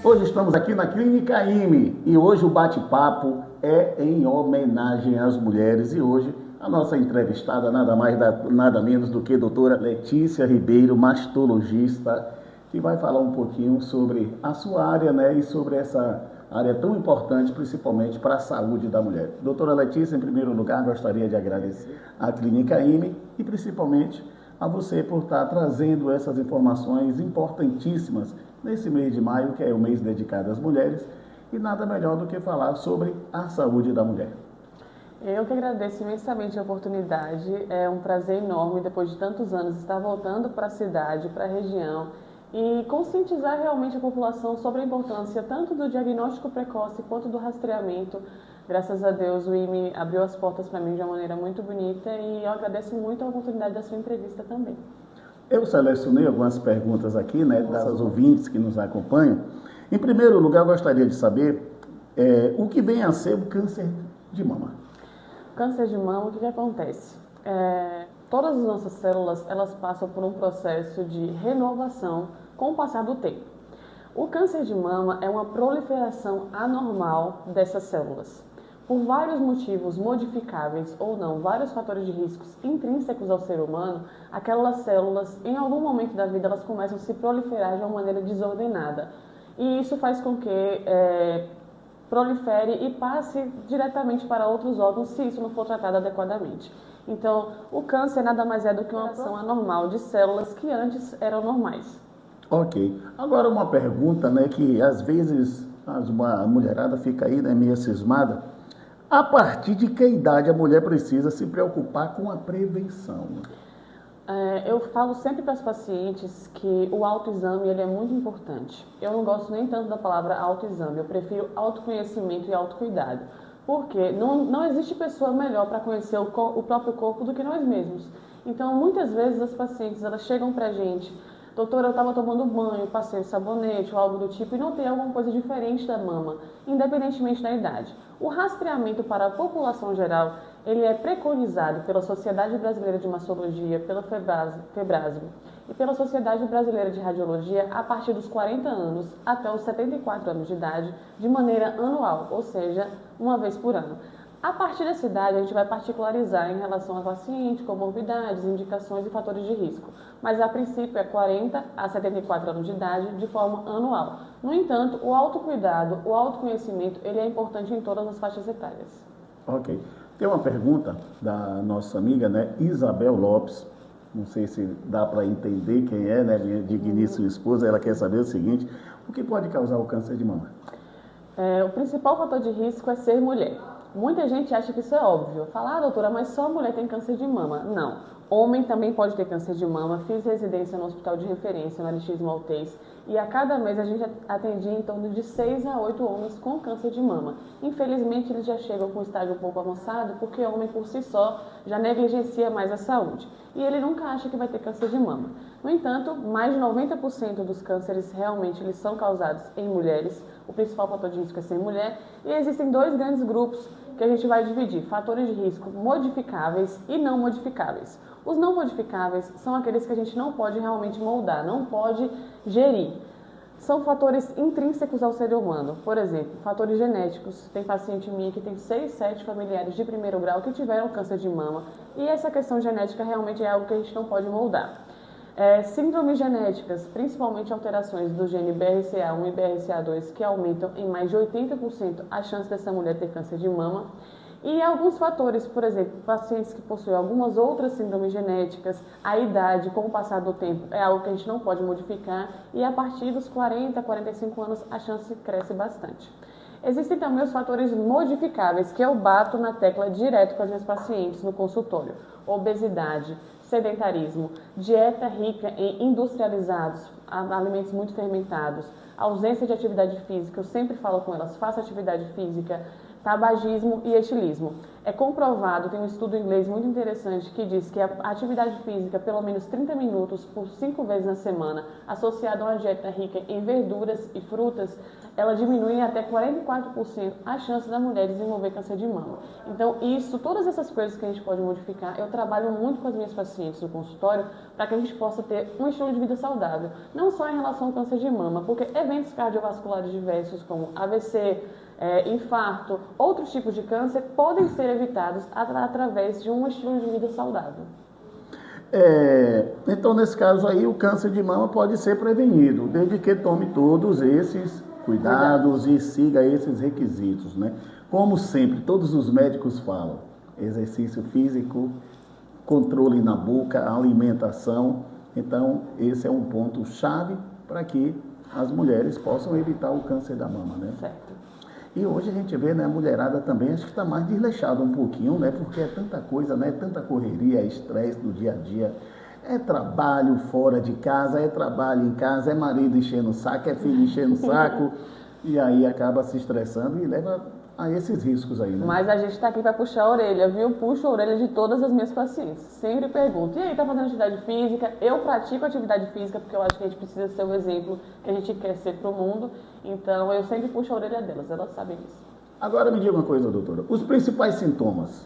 Hoje estamos aqui na Clínica IME e hoje o bate-papo é em homenagem às mulheres. E hoje a nossa entrevistada nada menos do que a doutora Letícia Ribeiro, mastologista, que vai falar um pouquinho sobre a sua área, né, e sobre essa área tão importante, principalmente para a saúde da mulher. Doutora Letícia, em primeiro lugar, gostaria de agradecer à Clínica IME e principalmente a você por estar trazendo essas informações importantíssimas nesse mês de maio, que é o mês dedicado às mulheres, e nada melhor do que falar sobre a saúde da mulher. Eu que agradeço imensamente a oportunidade, é um prazer enorme, depois de tantos anos, estar voltando para a cidade, para a região, e conscientizar realmente a população sobre a importância tanto do diagnóstico precoce quanto do rastreamento. Graças a Deus o IME abriu as portas para mim de uma maneira muito bonita e eu agradeço muito a oportunidade da sua entrevista também. Eu selecionei algumas perguntas aqui, né, das ouvintes que nos acompanham. Em primeiro lugar, eu gostaria de saber o que vem a ser o câncer de mama. Câncer de mama, o que acontece? Todas as nossas células, elas passam por um processo de renovação com o passar do tempo. O câncer de mama é uma proliferação anormal dessas células. Por vários motivos modificáveis ou não, vários fatores de riscos intrínsecos ao ser humano, aquelas células, em algum momento da vida, elas começam a se proliferar de uma maneira desordenada. E isso faz com que prolifere e passe diretamente para outros órgãos se isso não for tratado adequadamente. Então, o câncer nada mais é do que uma ação anormal de células que antes eram normais. Ok. Agora uma pergunta, né, que às vezes a mulherada fica aí, né, meio cismada. A partir de que idade a mulher precisa se preocupar com a prevenção? Eu falo sempre para as pacientes que o autoexame ele é muito importante. Eu não gosto nem tanto da palavra autoexame, eu prefiro autoconhecimento e autocuidado. Porque não existe pessoa melhor para conhecer o próprio corpo do que nós mesmos. Então, muitas vezes as pacientes elas chegam para a gente, doutora, eu estava tomando banho, passei o sabonete ou algo do tipo e não tem alguma coisa diferente da mama, independentemente da idade. O rastreamento para a população geral, ele é preconizado pela Sociedade Brasileira de Mastologia, pela Febrasgo e pela Sociedade Brasileira de Radiologia a partir dos 40 anos até os 74 anos de idade, de maneira anual, ou seja, uma vez por ano. A partir dessa idade, a gente vai particularizar em relação ao paciente, comorbidades, indicações e fatores de risco. Mas, a princípio, é 40 a 74 anos de idade, de forma anual. No entanto, o autocuidado, o autoconhecimento, ele é importante em todas as faixas etárias. Ok. Tem uma pergunta da nossa amiga, né, Isabel Lopes. Não sei se dá para entender quem é, né, minha digníssima esposa. Ela quer saber o seguinte: o que pode causar o câncer de mama? O principal fator de risco é ser mulher. Muita gente acha que isso é óbvio. Fala, doutora, mas só mulher tem câncer de mama. Não. Homem também pode ter câncer de mama. Fiz residência no hospital de referência, no Alixis Maltês, e a cada mês a gente atendia em torno de 6 a 8 homens com câncer de mama. Infelizmente, eles já chegam com um estágio um pouco avançado, porque o homem por si só já negligencia mais a saúde. E ele nunca acha que vai ter câncer de mama. No entanto, mais de 90% dos cânceres realmente eles são causados em mulheres. O principal fator de risco é ser mulher. E existem dois grandes grupos que a gente vai dividir: fatores de risco modificáveis e não modificáveis. Os não modificáveis são aqueles que a gente não pode realmente moldar, não pode gerir. São fatores intrínsecos ao ser humano. Por exemplo, fatores genéticos. Tem paciente minha que tem 6, 7 familiares de primeiro grau que tiveram câncer de mama. E essa questão genética realmente é algo que a gente não pode moldar. Síndromes genéticas, principalmente alterações do gene BRCA1 e BRCA2, que aumentam em mais de 80% a chance dessa mulher ter câncer de mama. E alguns fatores, por exemplo, pacientes que possuem algumas outras síndromes genéticas, a idade, com o passar do tempo, é algo que a gente não pode modificar e a partir dos 40, 45 anos a chance cresce bastante. Existem também os fatores modificáveis, que eu bato na tecla direto com as minhas pacientes no consultório: obesidade, sedentarismo, dieta rica em industrializados, alimentos muito fermentados, ausência de atividade física. Eu sempre falo com elas: faça atividade física, tabagismo e etilismo. É comprovado, tem um estudo em inglês muito interessante que diz que a atividade física, pelo menos 30 minutos por 5 vezes na semana, associada a uma dieta rica em verduras e frutas, ela diminui em até 44% a chance da mulher desenvolver câncer de mama. Então, todas essas coisas que a gente pode modificar, eu trabalho muito com as minhas pacientes no consultório para que a gente possa ter um estilo de vida saudável, não só em relação ao câncer de mama, porque eventos cardiovasculares diversos como AVC, infarto, outros tipos de câncer podem ser evitados através de um estilo de vida saudável. Então, nesse caso aí, o câncer de mama pode ser prevenido, desde que tome todos esses cuidados e siga esses requisitos, né? Como sempre, todos os médicos falam, exercício físico, controle na boca, alimentação. Então, esse é um ponto chave para que as mulheres possam evitar o câncer da mama, né? Certo. E hoje a gente vê, né, a mulherada também, acho que está mais desleixada um pouquinho, né? Porque é tanta coisa, né? Tanta correria, estresse do dia a dia. É trabalho fora de casa, é trabalho em casa, é marido enchendo o saco, é filho enchendo o saco. E aí acaba se estressando e leva a esses riscos aí, né? Mas a gente está aqui para puxar a orelha, viu? Puxo a orelha de todas as minhas pacientes. Sempre pergunto, e aí, tá fazendo atividade física? Eu pratico atividade física porque eu acho que a gente precisa ser o exemplo que a gente quer ser para o mundo. Então, eu sempre puxo a orelha delas, elas sabem disso. Agora me diga uma coisa, doutora. Os principais sintomas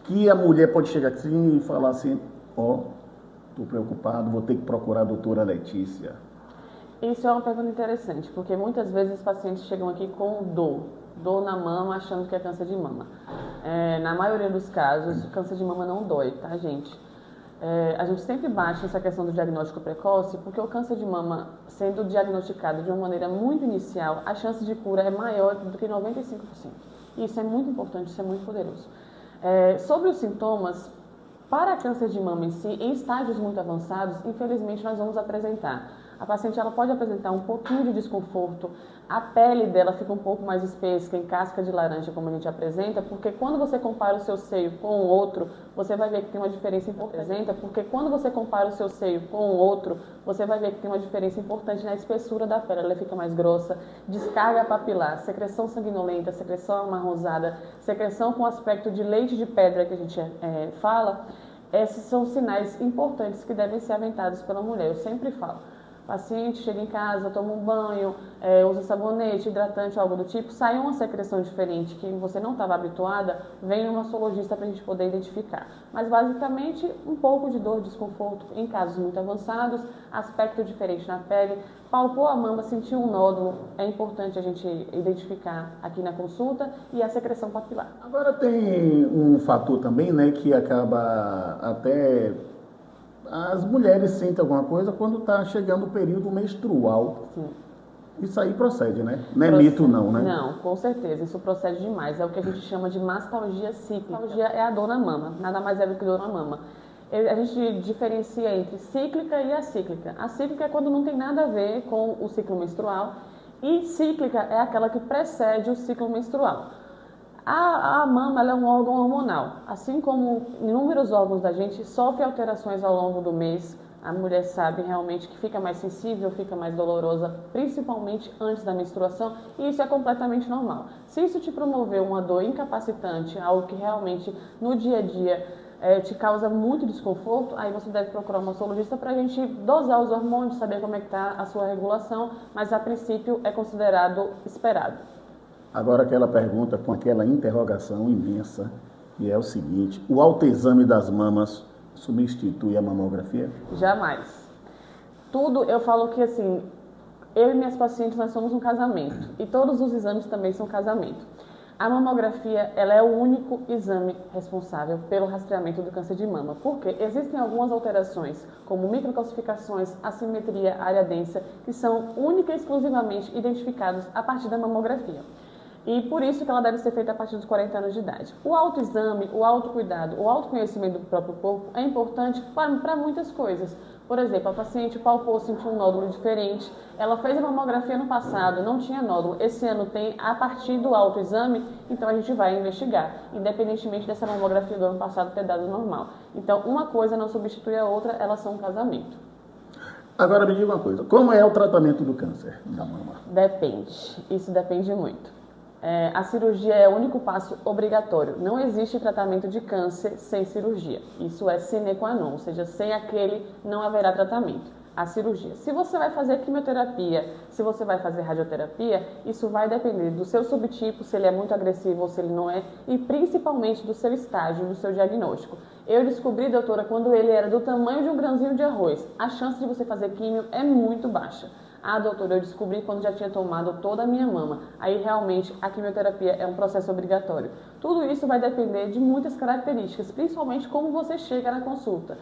que a mulher pode chegar assim e falar assim, estou preocupado, vou ter que procurar a doutora Letícia. Isso é uma pergunta interessante, porque muitas vezes os pacientes chegam aqui com dor na mama, achando que é câncer de mama. Na maioria dos casos, o câncer de mama não dói, tá, gente? A gente sempre baixa essa questão do diagnóstico precoce, porque o câncer de mama, sendo diagnosticado de uma maneira muito inicial, a chance de cura é maior do que 95%. E isso é muito importante, isso é muito poderoso. Sobre os sintomas, para câncer de mama em si, em estágios muito avançados, infelizmente nós vamos apresentar. A paciente ela pode apresentar um pouquinho de desconforto, a pele dela fica um pouco mais espessa, em casca de laranja, como a gente apresenta, porque quando você compara o seu seio com o outro, você vai ver que tem uma diferença importante. Porque quando você compara o seu seio com o outro, você vai ver que tem uma diferença importante na espessura da pele, ela fica mais grossa, descarga papilar, secreção sanguinolenta, secreção amarronzada, secreção com aspecto de leite de pedra que a gente fala. Esses são sinais importantes que devem ser aventados pela mulher, eu sempre falo. O paciente chega em casa, toma um banho, usa sabonete, hidratante, algo do tipo, sai uma secreção diferente que você não estava habituada, vem um mastologista para a gente poder identificar. Mas basicamente um pouco de dor, desconforto em casos muito avançados, aspecto diferente na pele, palpou a mama, sentiu um nódulo, é importante a gente identificar aqui na consulta, e a secreção papilar. Agora tem um fator também, né, que acaba até... As mulheres sentem alguma coisa quando está chegando o período menstrual. Sim. Isso aí procede, né? Não é mito não, né? Não, com certeza, isso procede demais. É o que a gente chama de mastalgia cíclica. Mastalgia é a dor na mama, nada mais é do que dor na mama. A gente diferencia entre cíclica e acíclica. A cíclica é quando não tem nada a ver com o ciclo menstrual, e cíclica é aquela que precede o ciclo menstrual. A mama ela é um órgão hormonal, assim como inúmeros órgãos da gente sofrem alterações ao longo do mês. A mulher sabe realmente que fica mais sensível, fica mais dolorosa, principalmente antes da menstruação, e isso é completamente normal. Se isso te promover uma dor incapacitante, algo que realmente no dia a dia te causa muito desconforto, aí você deve procurar um mastologista para a gente dosar os hormônios, saber como é que está a sua regulação, mas a princípio é considerado esperado. Agora aquela pergunta com aquela interrogação imensa, que é o seguinte: o autoexame das mamas substitui a mamografia? Jamais. Tudo, eu falo que assim, eu e minhas pacientes nós somos um casamento, e todos os exames também são casamento. A mamografia, ela é o único exame responsável pelo rastreamento do câncer de mama, porque existem algumas alterações, como microcalcificações, assimetria, área densa, que são única e exclusivamente identificados a partir da mamografia. E por isso que ela deve ser feita a partir dos 40 anos de idade. O autoexame, o autocuidado, o autoconhecimento do próprio corpo é importante para muitas coisas. Por exemplo, a paciente palpou, sentiu um nódulo diferente, ela fez a mamografia no passado, não tinha nódulo, esse ano tem a partir do autoexame, então a gente vai investigar, independentemente dessa mamografia do ano passado ter dado normal. Então, uma coisa não substitui a outra, elas são um casamento. Agora me diga uma coisa, como é o tratamento do câncer da mama? Depende, isso depende muito. A cirurgia é o único passo obrigatório. Não existe tratamento de câncer sem cirurgia. Isso é sine qua non, ou seja, sem aquele não haverá tratamento. A cirurgia. Se você vai fazer quimioterapia, se você vai fazer radioterapia, isso vai depender do seu subtipo, se ele é muito agressivo ou se ele não é, e principalmente do seu estágio, do seu diagnóstico. Eu descobri, doutora, quando ele era do tamanho de um grãozinho de arroz. A chance de você fazer químio é muito baixa. Ah, doutora, eu descobri quando já tinha tomado toda a minha mama. Aí, realmente, a quimioterapia é um processo obrigatório. Tudo isso vai depender de muitas características, principalmente como você chega na consulta.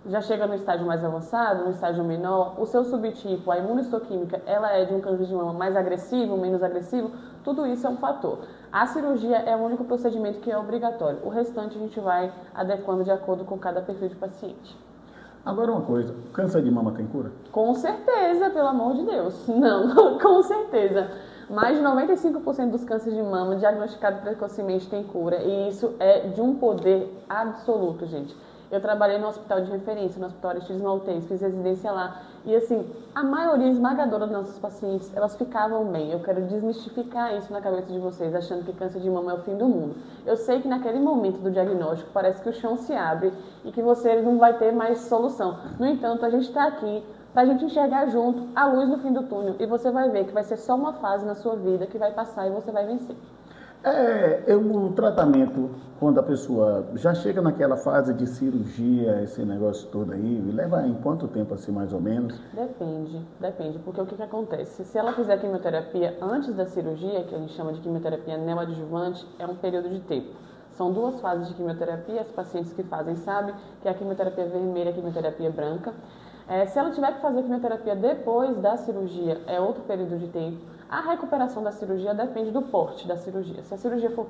Já chega no estágio mais avançado, no estágio menor, o seu subtipo, a imunohistoquímica, ela é de um câncer de mama mais agressivo, menos agressivo, tudo isso é um fator. A cirurgia é o único procedimento que é obrigatório. O restante a gente vai adequando de acordo com cada perfil de paciente. Agora uma coisa, câncer de mama tem cura? Com certeza, pelo amor de Deus. Não, com certeza. Mais de 95% dos cânceres de mama diagnosticados precocemente tem cura. E isso é de um poder absoluto, gente. Eu trabalhei no hospital de referência, no Hospital Aristides Maltês, fiz residência lá. E assim, a maioria esmagadora dos nossos pacientes, elas ficavam bem. Eu quero desmistificar isso na cabeça de vocês, achando que câncer de mama é o fim do mundo. Eu sei que naquele momento do diagnóstico, parece que o chão se abre e que você não vai ter mais solução. No entanto, a gente está aqui para a gente enxergar junto a luz no fim do túnel. E você vai ver que vai ser só uma fase na sua vida que vai passar e você vai vencer. O tratamento, quando a pessoa já chega naquela fase de cirurgia, esse negócio todo aí, leva em quanto tempo assim, mais ou menos? Depende, porque o que acontece? Se ela fizer quimioterapia antes da cirurgia, que a gente chama de quimioterapia neoadjuvante, é um período de tempo. São 2 fases de quimioterapia, as pacientes que fazem sabem que é a quimioterapia vermelha e a quimioterapia branca. Se ela tiver que fazer quimioterapia depois da cirurgia, é outro período de tempo. A recuperação da cirurgia depende do porte da cirurgia. Se a cirurgia for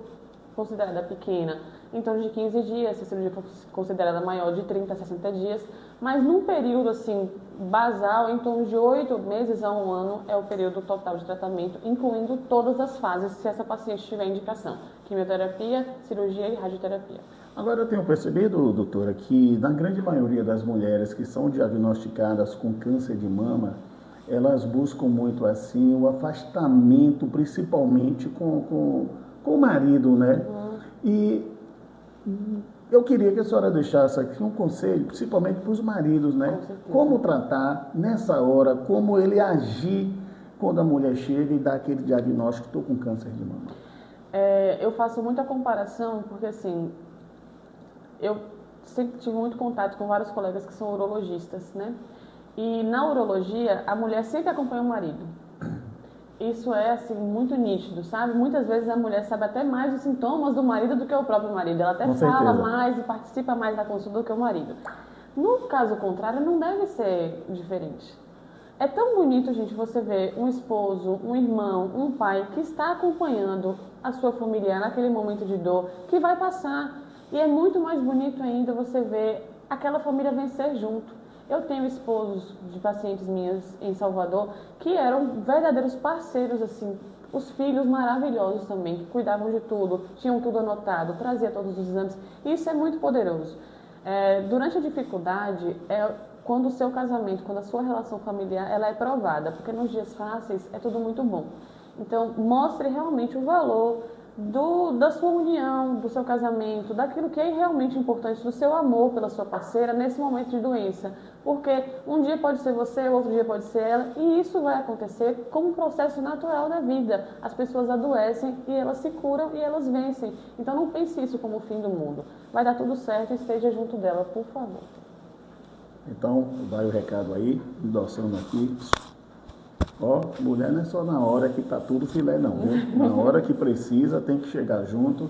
considerada pequena, em torno de 15 dias, se a cirurgia for considerada maior, de 30 a 60 dias, mas num período assim basal, em torno de 8 meses a 1 ano, é o período total de tratamento, incluindo todas as fases, se essa paciente tiver indicação: quimioterapia, cirurgia e radioterapia. Agora, eu tenho percebido, doutora, que na grande maioria das mulheres que são diagnosticadas com câncer de mama, elas buscam muito assim o afastamento, principalmente com o marido, né? E eu queria que a senhora deixasse aqui um conselho, principalmente para os maridos, né? Como tratar nessa hora, como ele agir quando a mulher chega e dá aquele diagnóstico: estou com câncer de mama. Eu faço muita comparação, porque assim, eu sempre tive muito contato com vários colegas que são urologistas, né? E na urologia, a mulher sempre acompanha o marido. Isso é, assim, muito nítido, sabe? Muitas vezes a mulher sabe até mais os sintomas do marido do que o próprio marido. Ela até fala mais e participa mais da consulta do que o marido. No caso contrário, não deve ser diferente. É tão bonito, gente, você ver um esposo, um irmão, um pai que está acompanhando a sua familiar naquele momento de dor, que vai passar. E é muito mais bonito ainda você ver aquela família vencer junto. Eu tenho esposos de pacientes minhas em Salvador que eram verdadeiros parceiros, assim, os filhos maravilhosos também, que cuidavam de tudo, tinham tudo anotado, trazia todos os exames. Isso é muito poderoso. Durante a dificuldade, quando o seu casamento, quando a sua relação familiar, ela é provada, porque nos dias fáceis é tudo muito bom. Então, mostre realmente o valor da sua união, do seu casamento, daquilo que é realmente importante, do seu amor pela sua parceira nesse momento de doença. Porque um dia pode ser você, outro dia pode ser ela, e isso vai acontecer como um processo natural da vida. As pessoas adoecem e elas se curam e elas vencem. Então não pense isso como o fim do mundo. Vai dar tudo certo e esteja junto dela, por favor. Então, vai o recado aí, endossando aqui. Ó, mulher não é só na hora que tá tudo filé não, viu? Na hora que precisa, tem que chegar junto.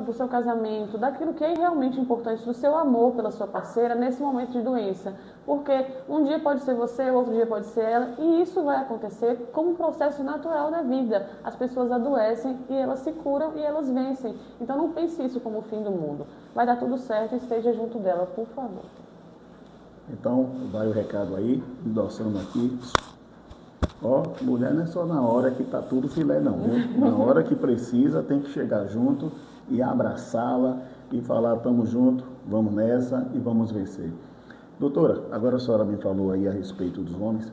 Do seu casamento, daquilo que é realmente importante, do seu amor pela sua parceira nesse momento de doença. Porque um dia pode ser você, outro dia pode ser ela, e isso vai acontecer como um processo natural da vida. As pessoas adoecem e elas se curam e elas vencem. Então não pense isso como o fim do mundo. Vai dar tudo certo e esteja junto dela, por favor. Então, vai o recado aí, endossando aqui. Ó, mulher não é só na hora que tá tudo filé não, viu? Na hora que precisa, tem que chegar junto e abraçá-la e falar: estamos juntos, vamos nessa e vamos vencer. Doutora, agora a senhora me falou aí a respeito dos homens.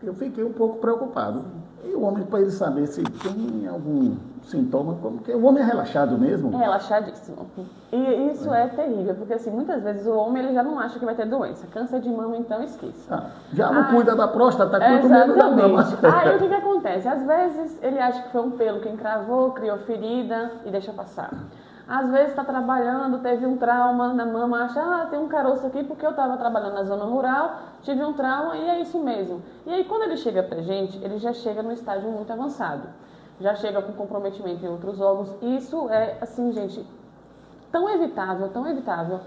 Eu fiquei um pouco preocupado. E o homem, para ele saber se tem algum sintoma, porque o homem é relaxado mesmo. É relaxadíssimo. E isso é terrível, porque assim, muitas vezes o homem ele já não acha que vai ter doença. Câncer de mama, então esqueça. Já não cuida da próstata, quanto menos da mama. Aí o que acontece? Às vezes ele acha que foi um pelo que encravou, criou ferida e deixa passar. Às vezes está trabalhando, teve um trauma na mama, acha, tem um caroço aqui porque eu estava trabalhando na zona rural, tive um trauma e é isso mesmo. E aí quando ele chega pra gente, ele já chega no estágio muito avançado. Já chega com comprometimento em outros órgãos. E isso é, assim, gente, tão evitável, tão evitável.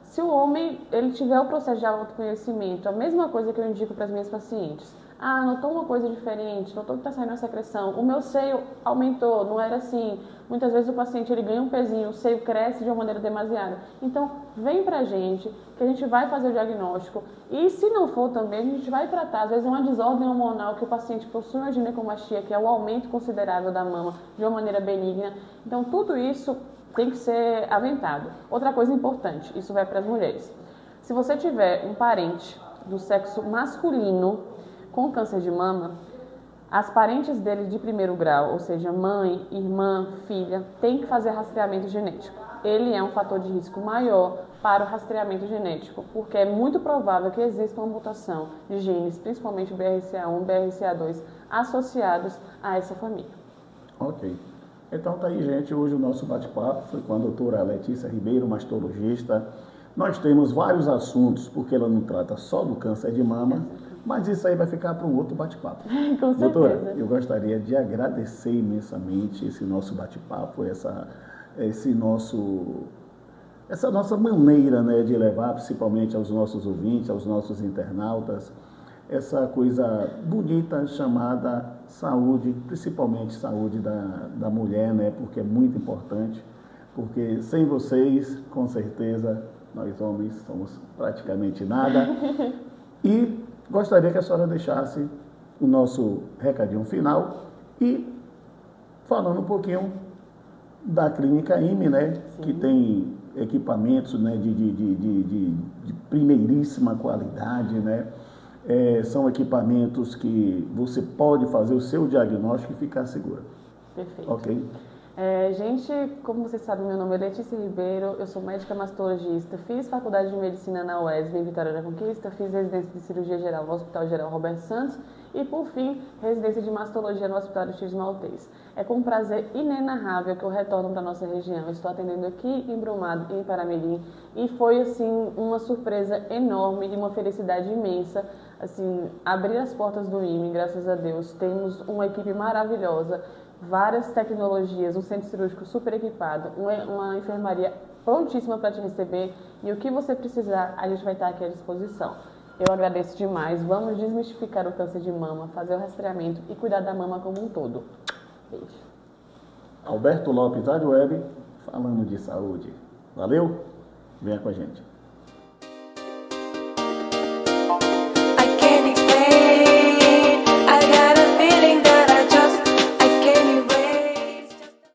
Se o homem ele tiver o processo de autoconhecimento, a mesma coisa que eu indico para as minhas pacientes. Notou uma coisa diferente, notou que está saindo uma secreção, o meu seio aumentou, não era assim. Muitas vezes o paciente ele ganha um pezinho, o seio cresce de uma maneira demasiada. Então, vem pra gente, que a gente vai fazer o diagnóstico. E se não for também, a gente vai tratar. Às vezes é uma desordem hormonal que o paciente possui uma ginecomastia, que é o aumento considerável da mama de uma maneira benigna. Então, tudo isso tem que ser aventado. Outra coisa importante, isso vai para as mulheres. Se você tiver um parente do sexo masculino com câncer de mama, as parentes dele de primeiro grau, ou seja, mãe, irmã, filha, tem que fazer rastreamento genético. Ele é um fator de risco maior para o rastreamento genético, porque é muito provável que exista uma mutação de genes, principalmente BRCA1 e BRCA2, associados a essa família. Ok. Então tá aí, gente, hoje o nosso bate-papo foi com a doutora Letícia Ribeiro, mastologista. Nós temos vários assuntos, porque ela não trata só do câncer de mama, mas isso aí vai ficar para um outro bate-papo. Com certeza. Doutora, eu gostaria de agradecer imensamente esse nosso bate-papo, essa nossa maneira, né, de levar principalmente aos nossos ouvintes, aos nossos internautas, essa coisa bonita chamada saúde, principalmente saúde da mulher, né, porque é muito importante, porque sem vocês, com certeza, nós homens somos praticamente nada. E gostaria que a senhora deixasse o nosso recadinho final e falando um pouquinho da clínica IME, né? Sim. Que tem equipamentos, né, de primeiríssima qualidade, né? São equipamentos que você pode fazer o seu diagnóstico e ficar segura. Perfeito. Ok? Gente, como vocês sabem, meu nome é Letícia Ribeiro, eu sou médica mastologista, fiz faculdade de medicina na UESB em Vitória da Conquista, fiz residência de cirurgia geral no Hospital Geral Roberto Santos e, por fim, residência de mastologia no Hospital Aristides Maltês. É com um prazer inenarrável que eu retorno para a nossa região. Eu estou atendendo aqui em Brumado, em Paramirim, e foi, assim, uma surpresa enorme e uma felicidade imensa, assim, abrir as portas do IME, graças a Deus. Temos uma equipe maravilhosa, várias tecnologias, um centro cirúrgico super equipado, uma enfermaria prontíssima para te receber, e o que você precisar, a gente vai estar aqui à disposição. Eu agradeço demais. Vamos desmistificar o câncer de mama, fazer o rastreamento e cuidar da mama como um todo. Beijo. Alberto Lopes, Rádio Web, falando de saúde. Valeu? Venha com a gente.